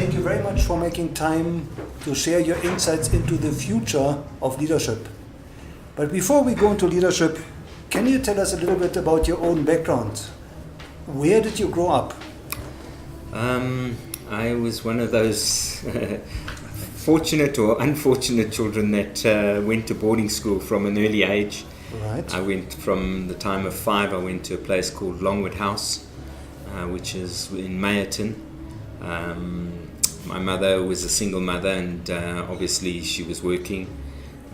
thank you very much for making time to share your insights into the future of leadership. But before we go into leadership, can you tell us a little bit about your own background? Where did you grow up? I was one of those fortunate or unfortunate children that went to boarding school from an early age. Right. I went from the time of 5, I went to a place called Longwood House, which is in Mayerton. My mother was a single mother, and obviously she was working.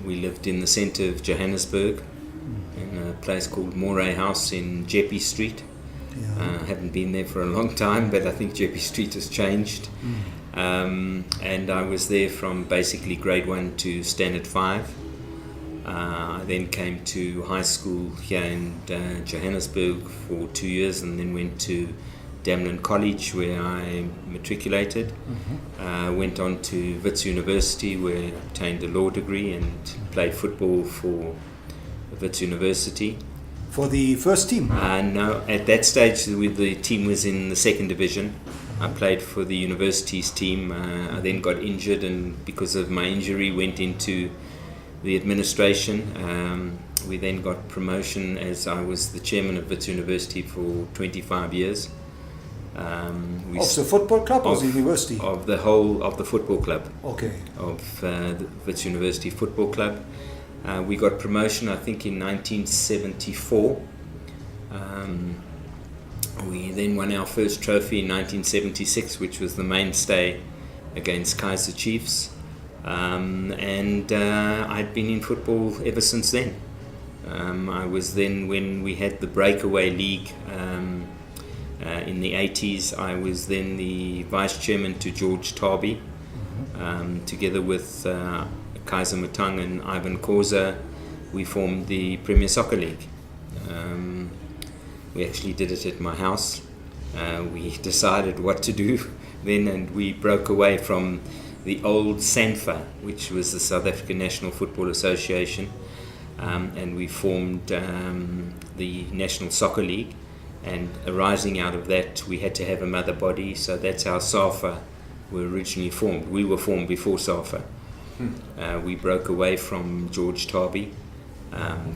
We lived in the centre of Johannesburg in a place called Moray House in Jeppe Street. Yeah. I haven't been there for a long time, but I think Jeppe Street has changed. And I was there from basically grade 1 to standard 5. I then came to high school here in Johannesburg for 2 years, and then went to Damlin College where I matriculated. Went on to Wits University where I obtained a law degree and played football for Wits University. For the first team? No, at that stage the team was in the second division. I played for the university's team. I then got injured, and because of my injury went into the administration. We then got promotion as I was the chairman of Wits University for 25 years. Of the football club or the university? Of the whole of the football club. Okay. Of the Wits University Football Club. We got promotion, I think, in 1974. We then won our first trophy in 1976, which was the mainstay against Kaizer Chiefs. And I'd been in football ever since then. I was then, when we had the breakaway league in the 80s, I was then the vice chairman to George Tarby, together with Kaiser Matang and Ivan Koza. We formed the Premier Soccer League. We actually did it at my house. We decided what to do then, and we broke away from the old SANFA, which was the South African National Football Association, and we formed the National Soccer League. And arising out of that, we had to have a mother body, so that's how SAFA were originally formed. We were formed before SAFA. We broke away from George Tarby,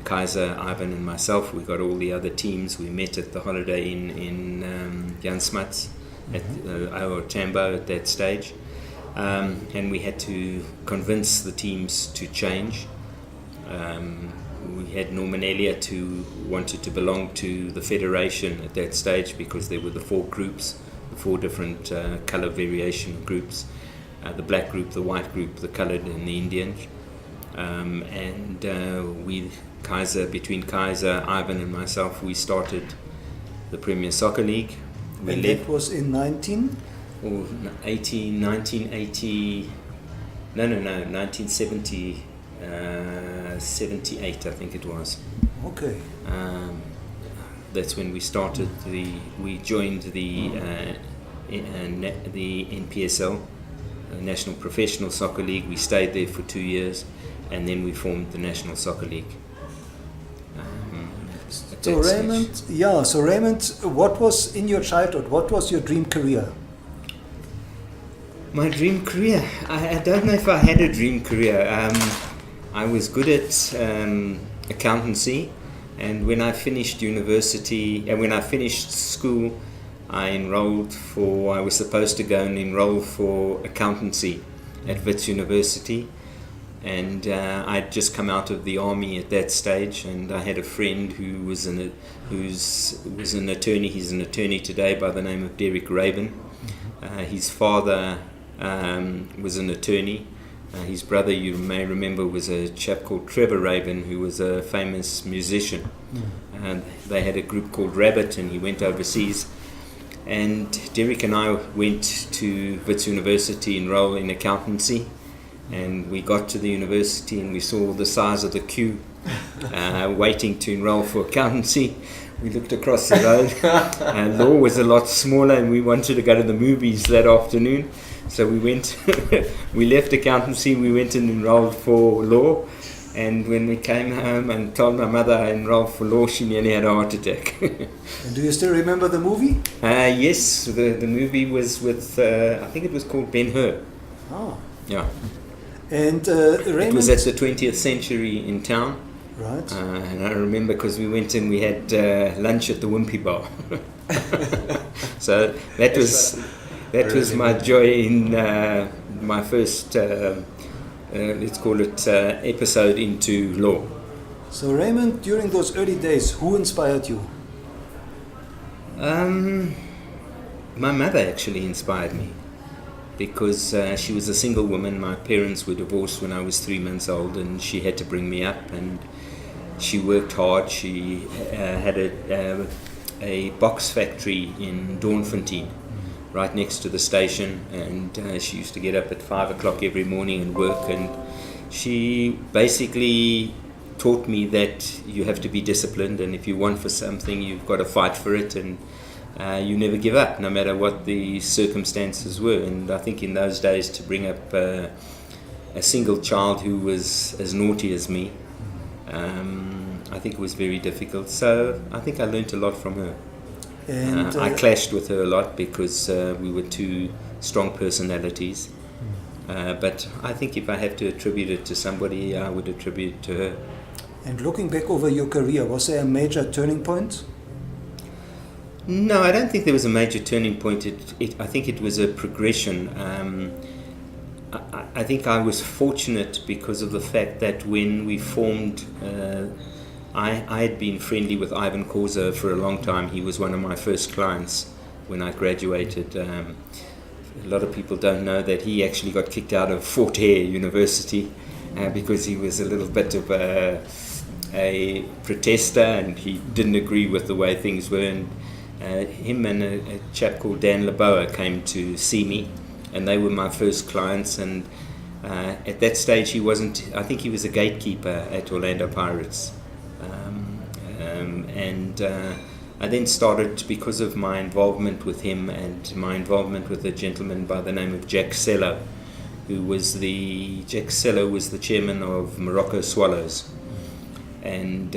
Kaiser, Ivan and myself. We got all the other teams. We met at the Holiday Inn in Jan Smuts at our Tambo at that stage. And we had to convince the teams to change. We had Norman Elliott, who wanted to belong to the federation at that stage because there were the 4 groups, the 4 different colour variation groups, the black group, the white group, the coloured and the Indian. Between Kaiser, Ivan and myself, we started the Premier Soccer League. And that was in 1970, 78, I think it was. Okay. That's when we started we joined the NPSL, National Professional Soccer League. We stayed there for 2 years, and then we formed the National Soccer League. So Raymond, what was in your childhood? What was your dream career? My dream career? I don't know if I had a dream career. I was good at accountancy, and when I finished university, and when I finished school, I was supposed to go and enroll for accountancy at Wits University, and I'd just come out of the army at that stage, and I had a friend who was an attorney. He's an attorney today by the name of Raymond. His father was an attorney. His brother, you may remember, was a chap called Trevor Raven, who was a famous musician. And they had a group called Rabbit, and he went overseas. And Derek and I went to Wits University, enroll in accountancy, and we got to the university and we saw the size of the queue waiting to enroll for accountancy. We looked across the road, and law was a lot smaller, and we wanted to go to the movies that afternoon. So we went, we left accountancy, we went and enrolled for law, And when we came home and told my mother I enrolled for law, she nearly had a heart attack. And do you still remember the movie? Yes, the movie was with, I think it was called Ben-Hur. Ah. Yeah. And It Raymond... was at the 20th century in town. Right. And I remember because we went and we had lunch at the Wimpy Bar. So that was my joy in my first, let's call it, episode into law. So Raymond, during those early days, who inspired you? My mother actually inspired me because she was a single woman. My parents were divorced when I was 3 months old, and she had to bring me up, and she worked hard. She had a box factory in Doornfontein, right next to the station, and she used to get up at 5 o'clock every morning and work, and she basically taught me that you have to be disciplined, and if you want for something, you've got to fight for it, and you never give up, no matter what the circumstances were. And I think in those days, to bring up a single child who was as naughty as me, I think it was very difficult. So I think I learnt a lot from her. And I clashed with her a lot because we were two strong personalities. But I think if I have to attribute it to somebody, I would attribute it to her. And looking back over your career, was there a major turning point? No, I don't think there was a major turning point. I think it was a progression. I think I was fortunate because of the fact that when we formed, I had been friendly with Ivan Korzo for a long time. He was one of my first clients when I graduated. A lot of people don't know that he actually got kicked out of Fort Hare University because he was a little bit of a protester, and he didn't agree with the way things were. And him and a chap called Dan Leboa came to see me, and they were my first clients. And at that stage, he wasn't. I think he was a gatekeeper at Orlando Pirates. I then started, because of my involvement with him and my involvement with a gentleman by the name of Jack Sello, Jack Sello was the chairman of Morocco Swallows. And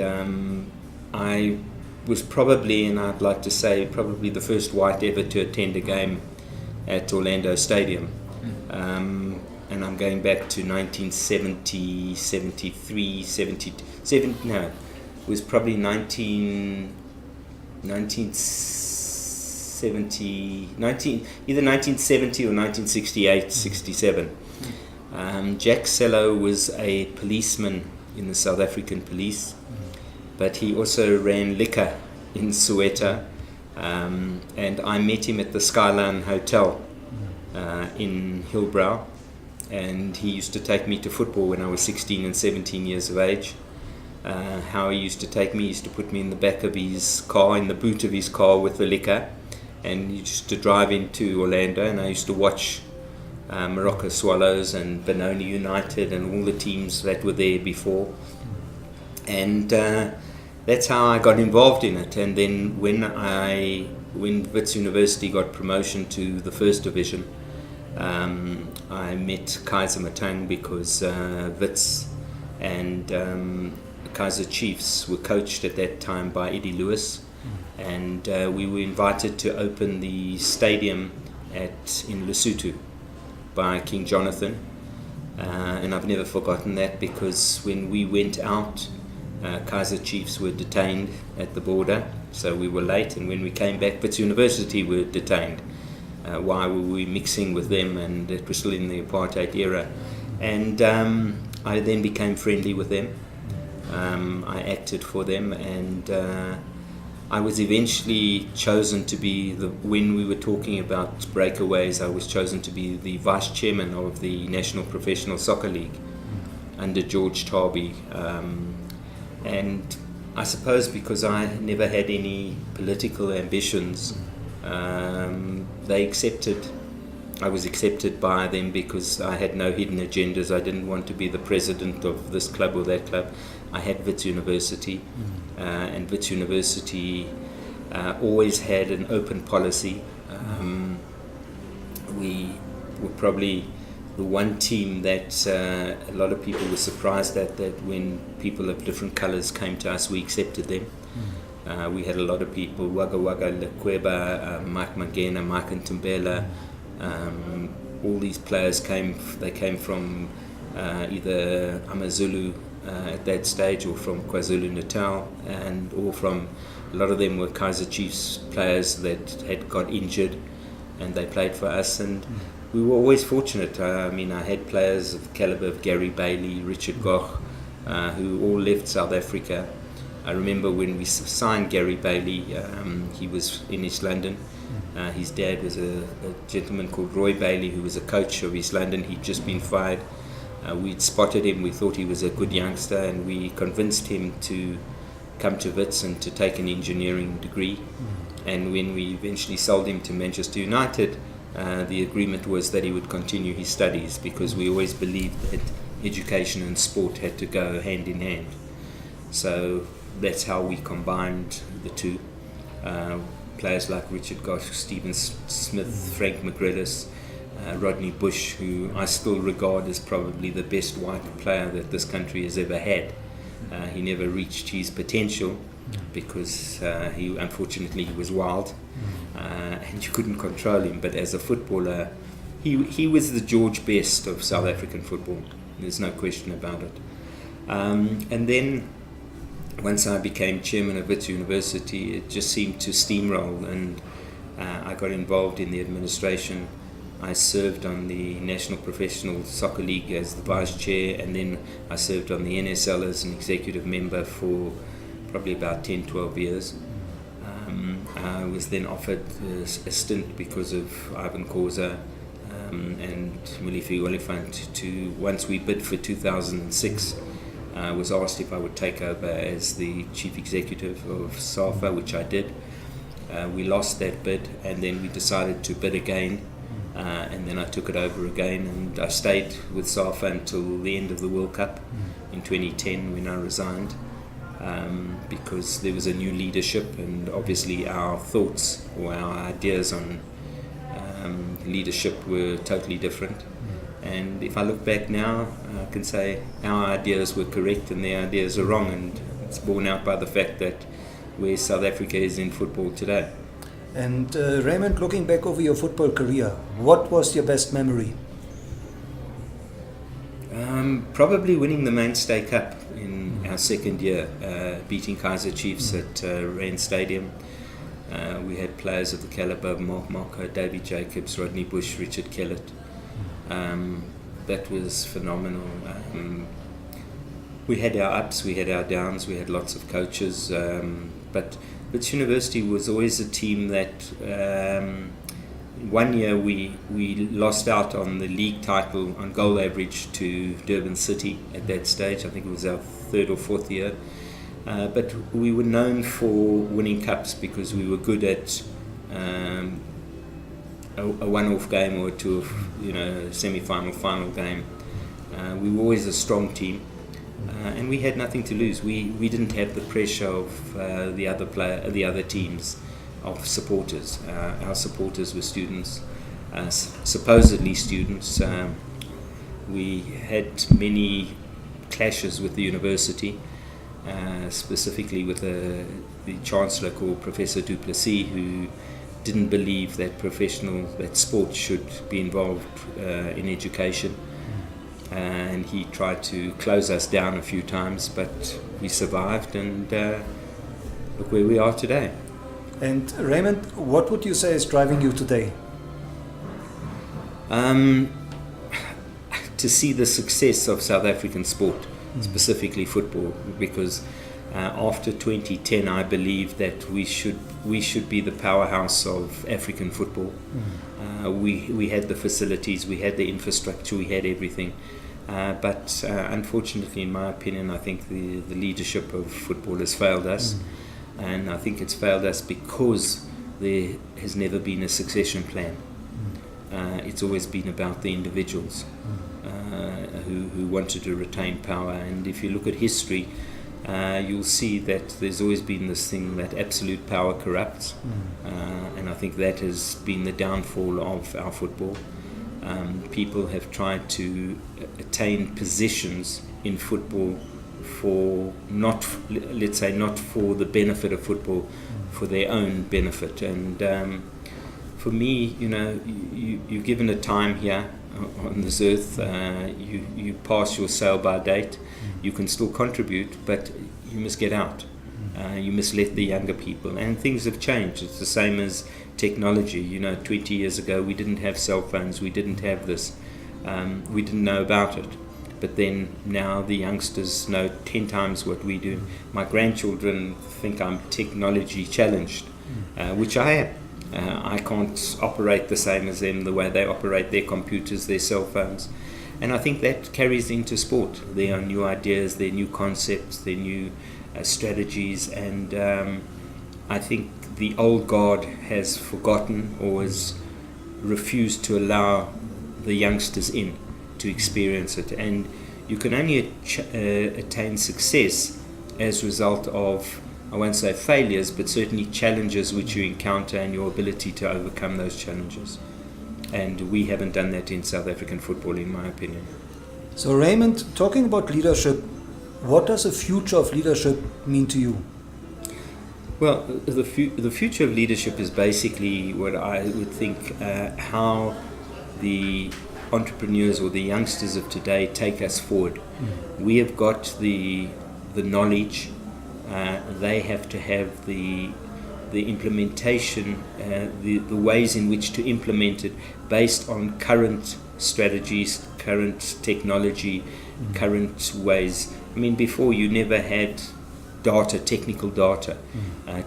I was probably, and I'd like to say, probably the first white ever to attend a game at Orlando Stadium. And I'm going back to 1970, 73, 77, no, it was probably 1970, either 1970 or 1968, 67. Jack Sello was a policeman in the South African police, but he also ran liquor in Soweto, and I met him at the Skyline Hotel in Hillbrow, and he used to take me to football when I was 16 and 17 years of age. How he used to take me, he used to put me in the back of his car, in the boot of his car with the liquor, and he used to drive into Orlando, and I used to watch Morocco Swallows and Benoni United and all the teams that were there before. And that's how I got involved in it. And then when Wits University got promotion to the first division, I met Kaiser Matang because Wits and Kaiser Chiefs were coached at that time by Eddie Lewis, and we were invited to open the stadium in Lesotho by King Jonathan, and I've never forgotten that, because when we went out, Kaiser Chiefs were detained at the border, so we were late, and when we came back, Wits University were detained. Why were we mixing with them? And it was still in the apartheid era. And I then became friendly with them. I acted for them, and I was eventually chosen to be when we were talking about breakaways, I was chosen to be the vice chairman of the National Professional Soccer League under George Tarby. And I suppose because I never had any political ambitions, I was accepted by them because I had no hidden agendas. I didn't want to be the president of this club or that club. I had Wits University, and Wits University always had an open policy. We were probably the one team that a lot of people were surprised at, that when people of different colours came to us, we accepted them. We had a lot of people, Wagga Wagga, Lekweba, Mike Magena, Mike Ntumbela, all these players came from either Amazulu at that stage, or from KwaZulu Natal, and or from, a lot of them were Kaizer Chiefs players that had got injured and they played for us, and we were always fortunate. I had players of the calibre of Gary Bailey, Richard Goch, who all left South Africa. I remember when we signed Gary Bailey, he was in East London. His dad was a gentleman called Roy Bailey, who was a coach of East London. He'd just been fired. We'd spotted him, we thought he was a good youngster, and we convinced him to come to Wits and to take an engineering degree. And when we eventually sold him to Manchester United, the agreement was that he would continue his studies, because we always believed that education and sport had to go hand in hand. So that's how we combined the two. Players like Richard Gosch, Stephen Smith, Frank McGrillis, Rodney Bush, who I still regard as probably the best white player that this country has ever had. He never reached his potential because he was wild, and you couldn't control him. But as a footballer, he was the George Best of South African football. There's no question about it. And then once I became chairman of Wits University, it just seemed to steamroll, and I got involved in the administration. I served on the National Professional Soccer League as the vice chair, and then I served on the NSL as an executive member for probably about 10-12 years. I was then offered a stint because of Ivan Khoza and Mulifi Oliphant to, once we bid for 2006, I was asked if I would take over as the chief executive of SAFA, which I did. We lost that bid, and then we decided to bid again. And then I took it over again, and I stayed with SAFA until the end of the World Cup in 2010, when I resigned, because there was a new leadership, and obviously our thoughts or our ideas on leadership were totally different. And if I look back now, I can say our ideas were correct and their ideas are wrong, and it's borne out by the fact that where South Africa is in football today. And Raymond, looking back over your football career, what was your best memory? Probably winning the Mainstay Cup in our second year, beating Kaizer Chiefs at Rand Stadium. We had players of the calibre of Mark Marco, Davy Jacobs, Rodney Bush, Richard Kellett. That was phenomenal. We had our ups, we had our downs, we had lots of coaches, but Wits University was always a team that one year we lost out on the league title on goal average to Durban City at that stage. I think it was our third or fourth year. But we were known for winning cups because we were good at a one-off game or two of, semi-final, final game. We were always a strong team. And we had nothing to lose. We didn't have the pressure of the other teams, of supporters. Our supporters were students, supposedly students. We had many clashes with the university, specifically with the Chancellor called Professor Duplessis, who didn't believe that sport should be involved in education. And he tried to close us down a few times, but we survived, and look where we are today. And Raymond, what would you say is driving you today? To see the success of South African sport, specifically football, because after 2010 I believe that we should be the powerhouse of African football. We had the facilities, we had the infrastructure, we had everything. But unfortunately, in my opinion, I think the leadership of football has failed us. And I think it's failed us because there has never been a succession plan. It's always been about the individuals who wanted to retain power. And if you look at history, you'll see that there's always been this thing that absolute power corrupts. And I think that has been the downfall of our football. People have tried to attain positions in football for not, let's say, not for the benefit of football, for their own benefit. And for me, you're given a time here on this earth. You pass your sale-by date. You can still contribute, but you must get out. You must let the younger people. And things have changed. It's the same as technology. 20 years ago we didn't have cell phones. We didn't have this. We didn't know about it. But then now the youngsters know 10 times what we do. My grandchildren think I'm technology challenged, which I am. I can't operate the same as them, the way they operate their computers, their cell phones. And I think that carries into sport. There are new ideas, there are new concepts, there are new strategies, and I think the old guard has forgotten or has refused to allow the youngsters in to experience it. And you can only attain success as a result of, I won't say failures, but certainly challenges which you encounter and your ability to overcome those challenges. And we haven't done that in South African football, in my opinion. So Raymond, talking about leadership, what does the future of leadership mean to you? Well, the future of leadership is basically what I would think how the entrepreneurs or the youngsters of today take us forward. We have got the knowledge. They have to have the implementation, the ways in which to implement it based on current strategies, current technology, current ways. I mean, before you never had data, technical data.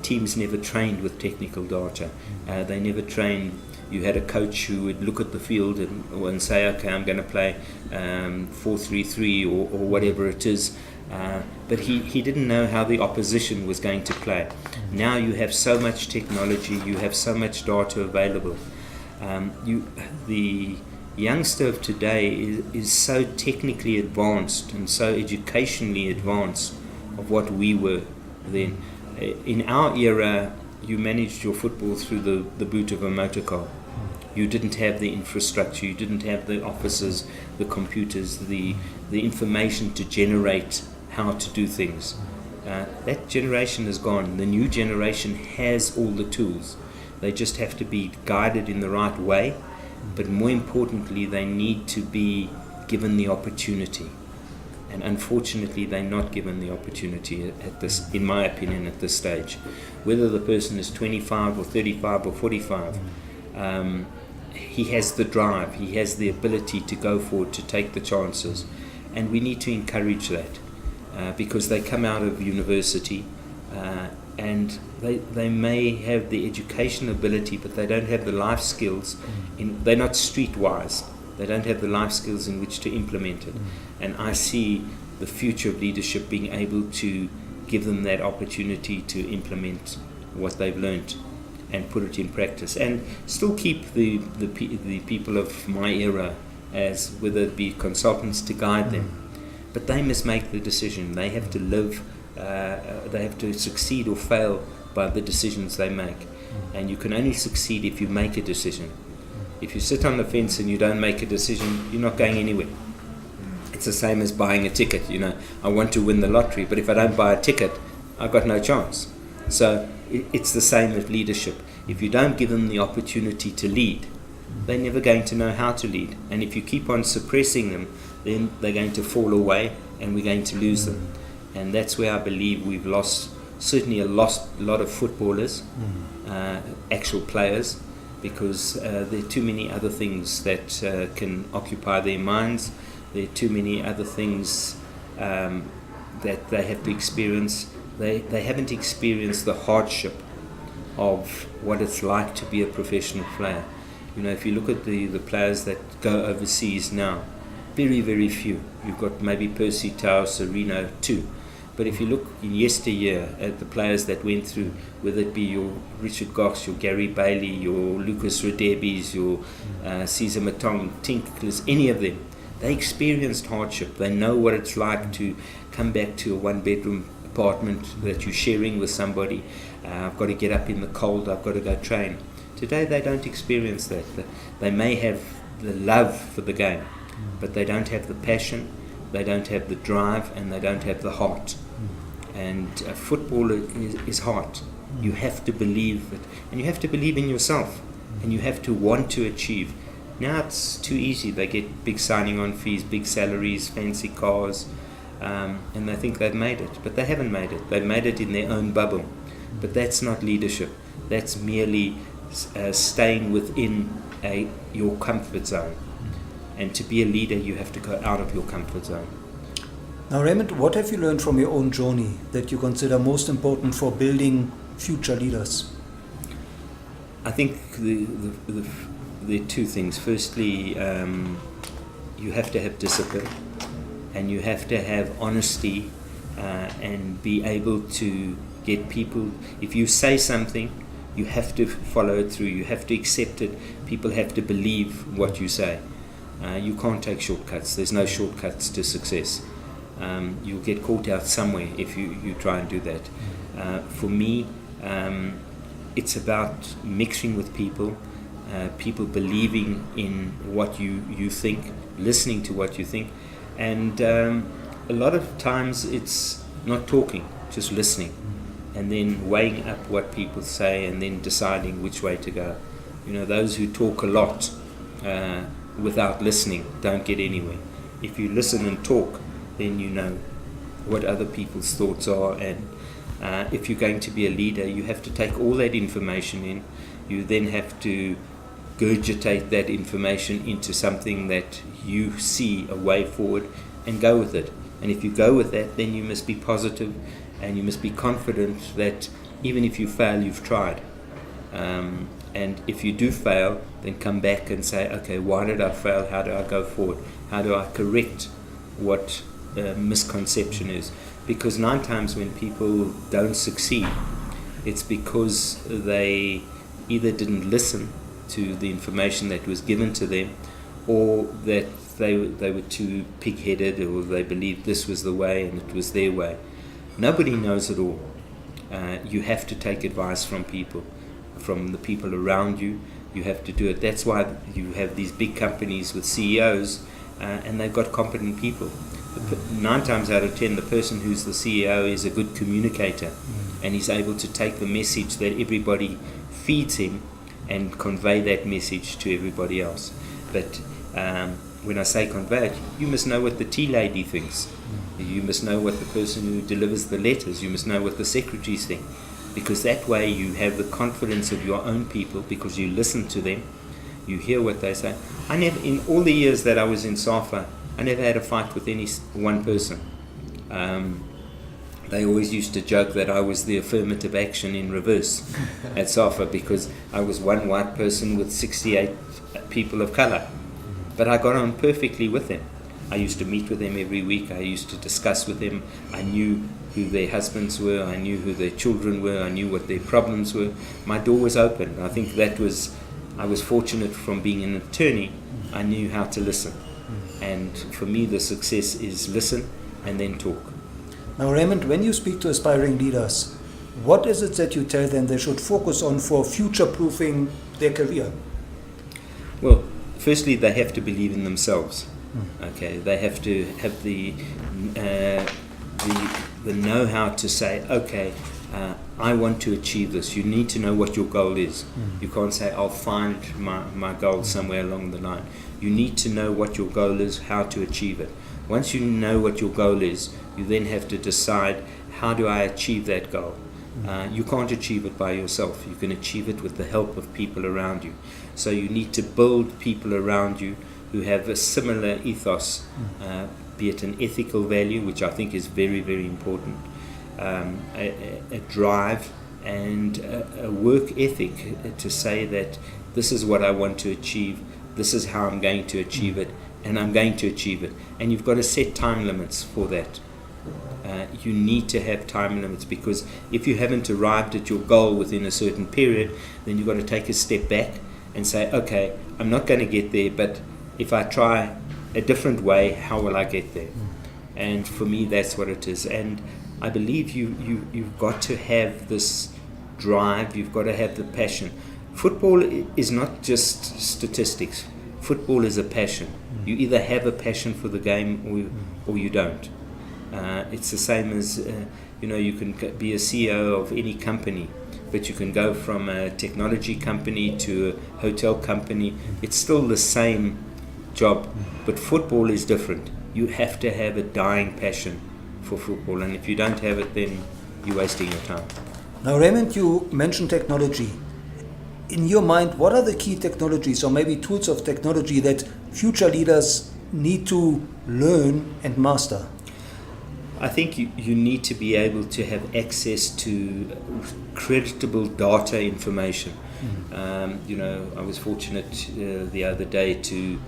Teams never trained with technical data. They never trained. You had a coach who would look at the field and say, okay, I'm going to play 4-3-3 or whatever it is. But he didn't know how the opposition was going to play. Now you have so much technology, you have so much data available. The youngster of today is so technically advanced and so educationally advanced of what we were then. In our era, you managed your football through the boot of a motor car. You didn't have the infrastructure, you didn't have the offices, the computers, the information to generate how to do things. That generation is gone. The new generation has all the tools. They just have to be guided in the right way, but more importantly, they need to be given the opportunity. And unfortunately, they're not given the opportunity at this, in my opinion, at this stage. Whether the person is 25 or 35 or 45, he has the drive, he has the ability to go forward, to take the chances. And we need to encourage that because they come out of university and they may have the education ability, but they don't have the life skills. They're not streetwise. They don't have the life skills in which to implement it. And I see the future of leadership being able to give them that opportunity to implement what they've learned and put it in practice, and still keep the people of my era as, whether it be consultants, to guide them. But they must make the decision. They have to live, they have to succeed or fail by the decisions they make. And you can only succeed if you make a decision. If you sit on the fence and you don't make a decision, you're not going anywhere. It's the same as buying a ticket. I want to win the lottery, but if I don't buy a ticket, I've got no chance. So it's the same with leadership. If you don't give them the opportunity to lead, they're never going to know how to lead. And if you keep on suppressing them, then they're going to fall away and we're going to lose them. And that's where I believe we've certainly lost a lot of footballers, actual players, because there are too many other things that can occupy their minds. There are too many other things that they have to experience. They haven't experienced the hardship of what it's like to be a professional player. If you look at the players that go overseas now, very, very few. You've got maybe Percy Tau, Sereno, 2. But if you look in yesteryear at the players that went through, whether it be your Richard Gox, your Gary Bailey, your Lucas Radebis, your Caesar Matong, Tinklers, any of them, they experienced hardship. They know what it's like to come back to a one-bedroom apartment that you're sharing with somebody. I've got to get up in the cold, I've got to go train. Today they don't experience that. They may have the love for the game, but they don't have the passion, they don't have the drive, and they don't have the heart. And football is heart. You have to believe it, and you have to believe in yourself, and you have to want to achieve. Now it's too easy. They get big signing on fees, big salaries, fancy cars, and they think they've made it, but they haven't made it. They've made it in their own bubble. But that's not leadership. That's merely staying within your comfort zone. And to be a leader, you have to go out of your comfort zone. Now, Raymond, what have you learned from your own journey that you consider most important for building future leaders? I think there are two things. Firstly, you have to have discipline, and you have to have honesty, and be able to get people. If you say something, you have to follow it through. You have to accept it. People have to believe what you say. You can't take shortcuts. There's no shortcuts to success. You'll get caught out somewhere if you try and do that. For me, it's about mixing with people, people believing in what you think, listening to what you think, and a lot of times it's not talking, just listening, and then weighing up what people say and then deciding which way to go. You know, those who talk a lot without listening don't get anywhere. If you listen and talk, then you know what other people's thoughts are, and if you're going to be a leader, you have to take all that information in. You then have to gurgitate that information into something that you see a way forward and go with it. And if you go with that, then you must be positive, and you must be confident that even if you fail, you've tried. And if you do fail, then come back and say, okay, why did I fail? How do I go forward? How do I correct what misconception is? Because 9 times when people don't succeed, it's because they either didn't listen to the information that was given to them, or that they were too pig-headed, or they believed this was the way and it was their way. Nobody knows it all. You have to take advice from people, from the people around you. You have to do it. That's why you have these big companies with CEOs, and they've got competent people. 9 times out of 10, the person who's the CEO is a good communicator, and he's able to take the message that everybody feeds him and convey that message to everybody else. But when I say convey it, you must know what the tea lady thinks. You must know what the person who delivers the letters, you must know what the secretaries think, because that way you have the confidence of your own people, because you listen to them, you hear what they say. I never, in all the years that I was in SAFA, I never had a fight with any one person. They always used to joke that I was the affirmative action in reverse at SAFA, because I was one white person with 68 people of color. But I got on perfectly with them. I used to meet with them every week. I used to discuss with them. I knew who their husbands were. I knew who their children were. I knew what their problems were. My door was open. I think I was fortunate from being an attorney. I knew how to listen. And for me, the success is listen and then talk. Now, Raymond, when you speak to aspiring leaders, what is it that you tell them they should focus on for future-proofing their career? Well, firstly, they have to believe in themselves. Okay, they have to have the know-how to say, okay, I want to achieve this. You need to know what your goal is. You can't say, I'll find my goal somewhere along the line. You need to know what your goal is, how to achieve it. Once you know what your goal is, you then have to decide, how do I achieve that goal? You can't achieve it by yourself. You can achieve it with the help of people around you. So you need to build people around you who have a similar ethos, be it an ethical value, which I think is very, very important, a drive and a work ethic to say that this is what I want to achieve, this is how I'm going to achieve it, and I'm going to achieve it. And you've got to set time limits for that. You need to have time limits, because if you haven't arrived at your goal within a certain period, then you've got to take a step back and say, okay, I'm not going to get there, but if I try a different way, how will I get there? And for me, that's what it is. And I believe you've got to have this drive, you've got to have the passion. Football is not just statistics. Football is a passion. You either have a passion for the game or you don't. It's the same as, you can be a CEO of any company, but you can go from a technology company to a hotel company. It's still the same job, but football is different. You have to have a dying passion for football, and if you don't have it, then you're wasting your time. Now, Raymond, you mentioned technology. In your mind, what are the key technologies or maybe tools of technology that future leaders need to learn and master? I think you need to be able to have access to creditable data information. I was fortunate the other day to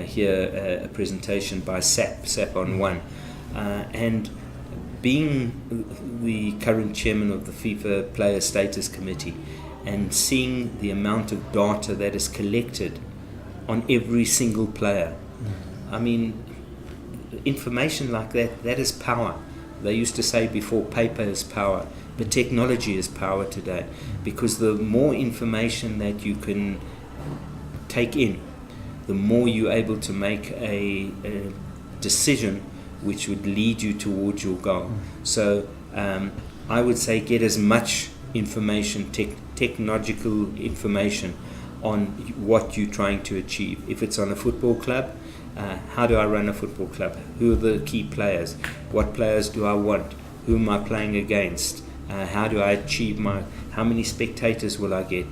hear a presentation by SAP on One, and being the current chairman of the FIFA Player Status Committee and seeing the amount of data that is collected on every single player. I mean, information like that is power. They used to say before, paper is power, but technology is power today, because the more information that you can take in, the more you're able to make a decision which would lead you towards your goal. So I would say get as much information, technological information on what you're trying to achieve. If it's on a football club, how do I run a football club? Who are the key players? What players do I want? Who am I playing against? How do I achieve how many spectators will I get?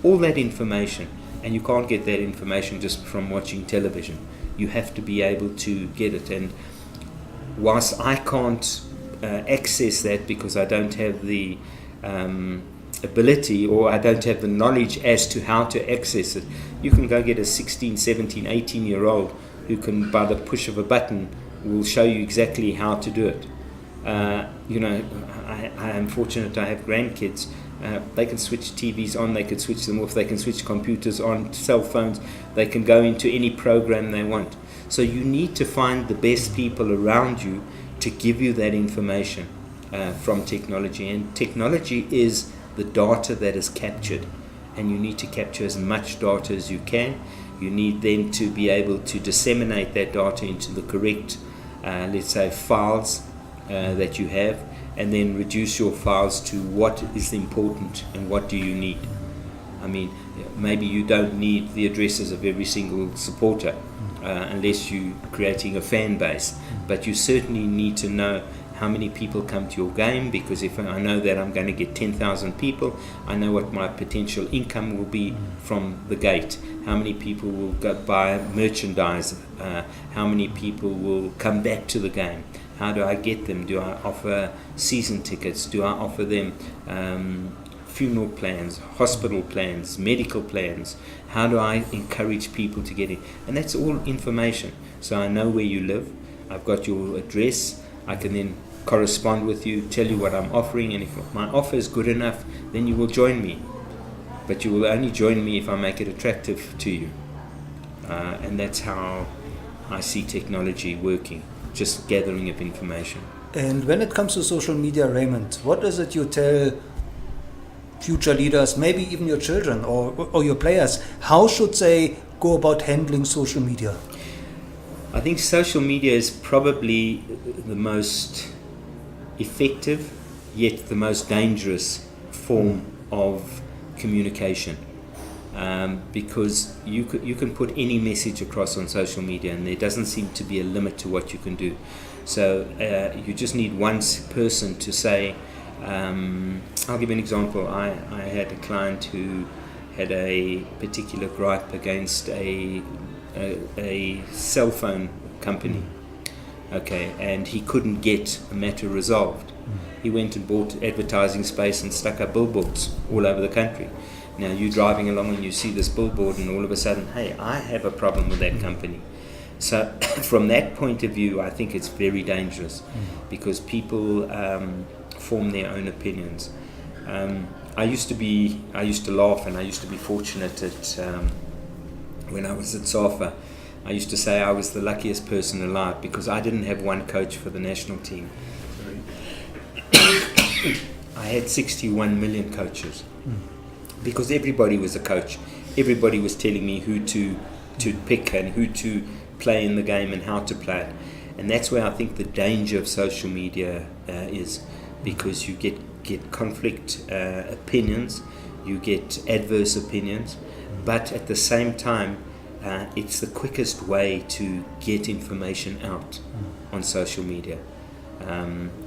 All that information. And you can't get that information just from watching television. You have to be able to get it. And whilst I can't access that because I don't have the ability, or I don't have the knowledge as to how to access it, you can go get a 16, 17, 18-year-old who can, by the push of a button, will show you exactly how to do it. I am fortunate I have grandkids. They can switch TVs on, they can switch them off, they can switch computers on, cell phones, they can go into any program they want. So you need to find the best people around you to give you that information from technology. And technology is the data that is captured, and you need to capture as much data as you can. You need then to be able to disseminate that data into the correct, let's say, files that you have, and then reduce your files to what is important and what do you need. I mean, maybe you don't need the addresses of every single supporter unless you're creating a fan base, but you certainly need to know how many people come to your game, because if I know that I'm going to get 10,000 people, I know what my potential income will be from the gate. How many people will go buy merchandise? How many people will come back to the game? How do I get them? Do I offer season tickets? Do I offer them funeral plans, hospital plans, medical plans? How do I encourage people to get in? And that's all information. So I know where you live. I've got your address. I can then correspond with you, tell you what I'm offering, and if my offer is good enough, then you will join me. But you will only join me if I make it attractive to you. And that's how I see technology working, just gathering of information. And when it comes to social media, Raymond, what is it you tell future leaders, maybe even your children or your players? How should they go about handling social media? I think social media is probably the most effective, yet the most dangerous form of communication, because you can put any message across on social media, and there doesn't seem to be a limit to what you can do. So you just need one person to say, I'll give you an example. I had a client who had a particular gripe against a cell phone company. Okay, and he couldn't get a matter resolved. He went and bought advertising space and stuck up billboards all over the country. Now you're driving along and you see this billboard, and all of a sudden, hey, I have a problem with that company. So from that point of view, I think it's very dangerous, because people form their own opinions. I used to laugh, and I used to be fortunate at when I was at SAFA. I used to say I was the luckiest person alive, because I didn't have one coach for the national team. I had 61 million coaches, because everybody was a coach. Everybody was telling me who to to pick and who to play in the game and how to play it. And that's where I think the danger of social media is, because you get conflict opinions, you get adverse opinions, but at the same time, it's the quickest way to get information out on social media,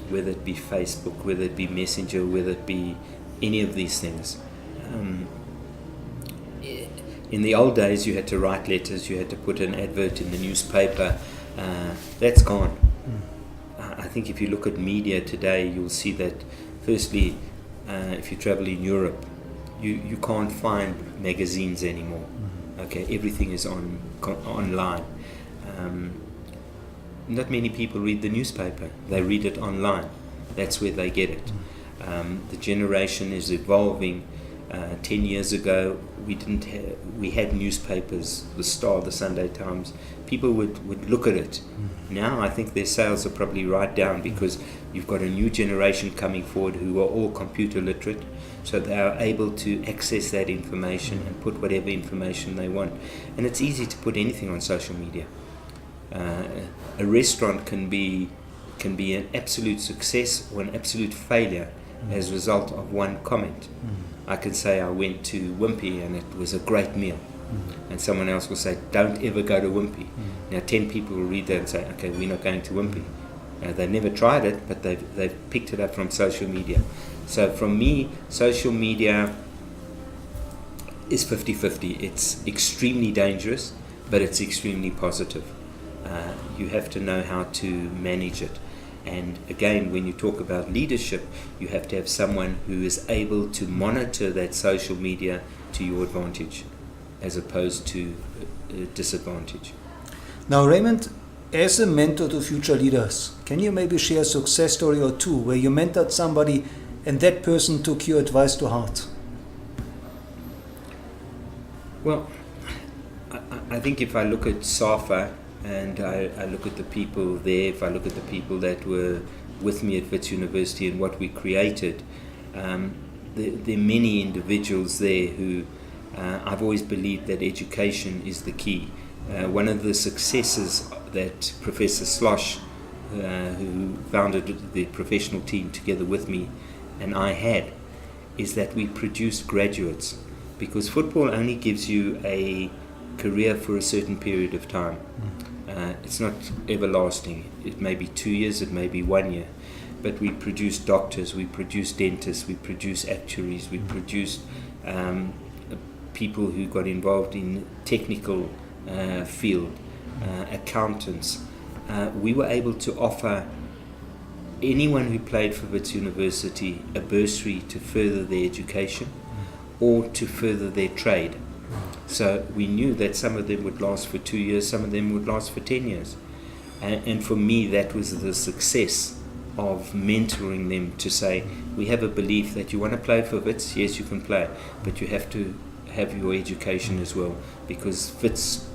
whether it be Facebook, whether it be Messenger, whether it be any of these things. In the old days, you had to write letters, you had to put an advert in the newspaper. That's gone. I think if you look at media today, you'll see that, firstly, if you travel in Europe, you can't find magazines anymore. Okay, everything is online. Not many people read the newspaper. They read it online. That's where they get it. The generation is evolving. 10 years ago, we had newspapers, the Star, the Sunday Times. People would look at it. Now I think their sales are probably right down, because you've got a new generation coming forward who are all computer literate, so they are able to access that information and put whatever information they want. And it's easy to put anything on social media. A restaurant can be an absolute success or an absolute failure as a result of one comment. I can say I went to Wimpy and it was a great meal, and someone else will say, don't ever go to Wimpy. Now 10 people will read that and say, okay, we're not going to Wimpy. They never tried it, but they've picked it up from social media. So from me, social media is 50-50. It's extremely dangerous, but it's extremely positive. You have to know how to manage it. And again, when you talk about leadership, you have to have someone who is able to monitor that social media to your advantage, as opposed to disadvantage. Now, Raymond, as a mentor to future leaders, can you maybe share a success story or two where you mentored somebody and that person took your advice to heart? Well, I think if I look at SAFA, and I look at the people there, if I look at the people that were with me at Wits University and what we created, there are many individuals there who I've always believed that education is the key. One of the successes that Professor Slosh, who founded the professional team together with me, and I had, is that we produced graduates, because football only gives you a career for a certain period of time. It's not everlasting. It may be 2 years, it may be 1 year, but we produce doctors, we produce dentists, we produce actuaries, we produce people who got involved in technical field, accountants. We were able to offer anyone who played for Wits University a bursary to further their education or to further their trade. So we knew that some of them would last for 2 years, some of them would last for 10 years. And for me, that was the success of mentoring them, to say, we have a belief that you want to play for Wits, yes, you can play, but you have to have your education as well, because Wits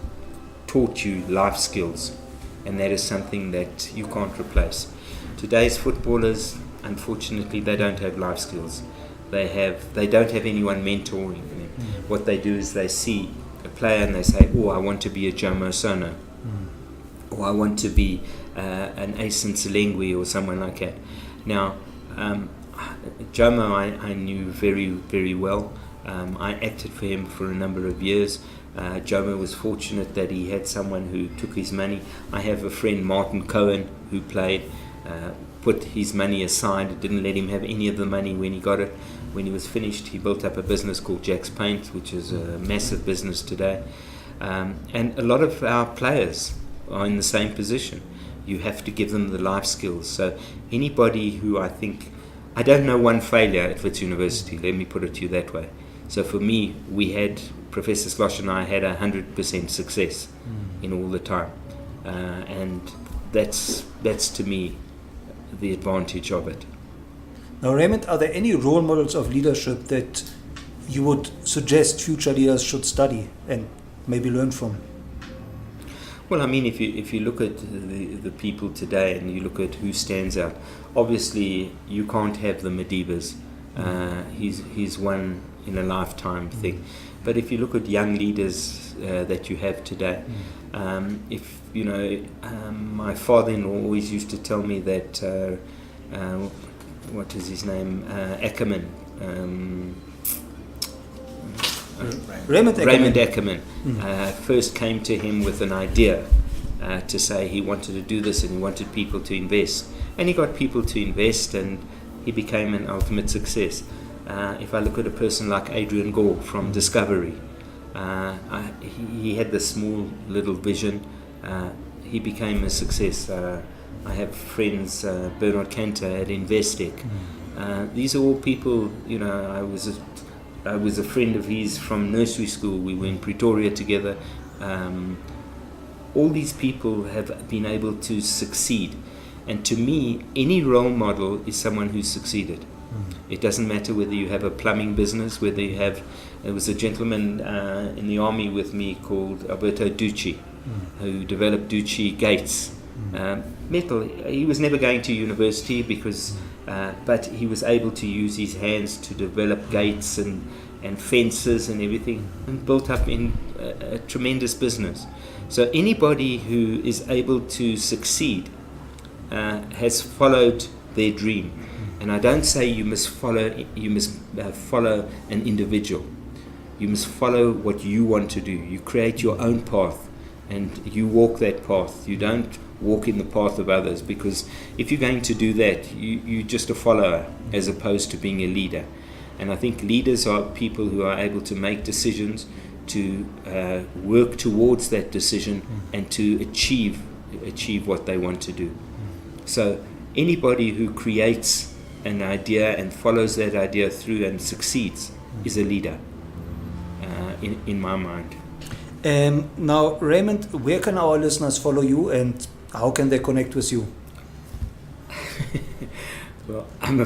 taught you life skills, and that is something that you can't replace. Today's footballers, unfortunately, they don't have life skills. They don't have anyone mentoring them. What they do is they see a player and they say, oh, I want to be a Jomo Sono, or I want to be an Asen Selengwi or someone like that. Now, Jomo I knew very, very well. I acted for him for a number of years. Jomo was fortunate that he had someone who took his money. I have a friend, Martin Cohen, who played, put his money aside, didn't let him have any of the money when he got it. When he was finished, he built up a business called Jack's Paint, which is a massive business today. And a lot of our players are in the same position. You have to give them the life skills. So anybody who I don't know one failure at Wits University, let me put it to you that way. So for me, Professor Slosh and I had 100% success in all the time. And that's to me the advantage of it. Now, Raymond, are there any role models of leadership that you would suggest future leaders should study and maybe learn from? Well, I mean, if you look at the people today and you look at who stands out, obviously you can't have the Madibas. He's one in a lifetime thing. But if you look at young leaders that you have today, if you know, my father-in-law always used to tell me that what is his name, Ackerman. Raymond Ackerman first came to him with an idea to say he wanted to do this and he wanted people to invest, and he got people to invest, and he became an ultimate success. If I look at a person like Adrian Gore from Discovery, he had this small little vision. He became a success. I have friends, Bernard Cantor at Investec. These are all people, you know, I was a friend of his from nursery school. We were in Pretoria together. All these people have been able to succeed. And to me, any role model is someone who's succeeded. It doesn't matter whether you have a plumbing business, whether you have... There was a gentleman in the army with me called Alberto Ducci, who developed Ducci gates. Metal. He was never going to university because... but he was able to use his hands to develop gates and fences and everything, and built up in a tremendous business. So anybody who is able to succeed has followed their dream. And I don't say you must follow an individual. You must follow what you want to do. You create your own path and you walk that path. You don't walk in the path of others, because if you're going to do that, you're just a follower as opposed to being a leader. And I think leaders are people who are able to make decisions, to work towards that decision, and to achieve what they want to do. So anybody who creates an idea and follows that idea through and succeeds is a leader, in my mind. Now, Raymond, where can our listeners follow you, and how can they connect with you? Well, I'm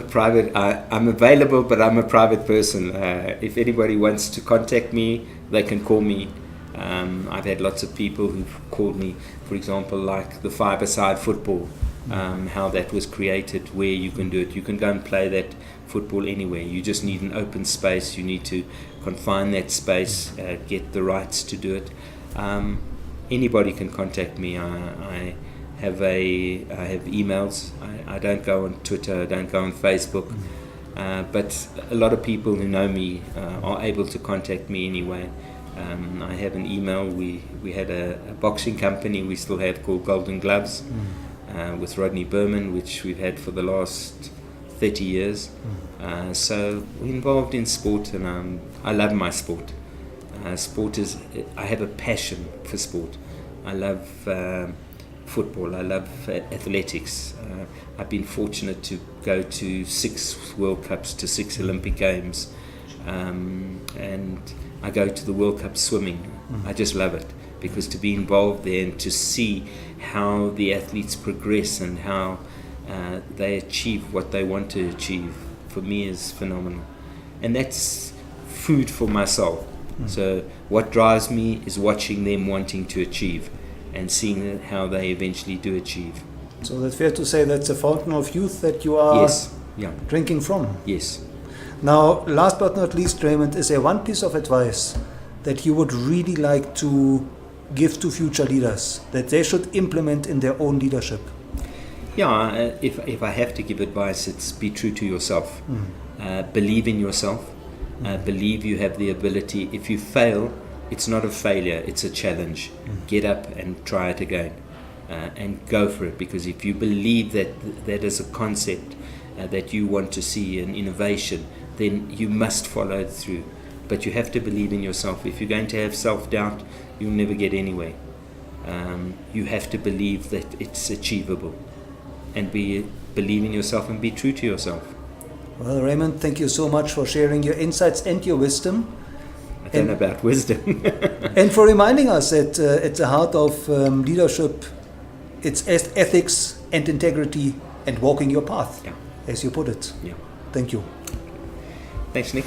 available, but I'm a private person. If anybody wants to contact me, they can call me. I've had lots of people who've called me, for example, like the five-a-side football, how that was created, where you can do it. You can go and play that football anywhere. You just need an open space. You need to confine that space, get the rights to do it. Anybody can contact me. I have emails. I don't go on Twitter. I don't go on Facebook. But a lot of people who know me are able to contact me anyway. I have an email. We had a boxing company we still have called Golden Gloves with Rodney Berman, which we've had for the last 30 years. So we're involved in sport, and I love my sport. I have a passion for sport. I love football. I love athletics. I've been fortunate to go to 6 World Cups, to 6 Olympic Games, and I go to the World Cup swimming. I just love it, because to be involved there and to see how the athletes progress and how they achieve what they want to achieve, for me is phenomenal. And that's food for my soul. So what drives me is watching them wanting to achieve and seeing how they eventually do achieve. So that's fair to say that's a fountain of youth that you are drinking from. Yes. Now, last but not least, Raymond, is there one piece of advice that you would really like to give to future leaders that they should implement in their own leadership? Yeah, if I have to give advice, it's be true to yourself. Believe in yourself. Believe you have the ability. If you fail, it's not a failure, it's a challenge. Get up and try it again, and go for it, because if you believe that is a concept that you want to see, an innovation, then you must follow it through. But you have to believe in yourself. If you're going to have self-doubt, you'll never get anywhere. You have to believe that it's achievable, and believe in yourself and be true to yourself. Well, Raymond, thank you so much for sharing your insights and your wisdom. I don't know about wisdom. And for reminding us that at the heart of leadership, it's ethics and integrity and walking your path, as you put it. Yeah. Thank you. Thanks, Nick.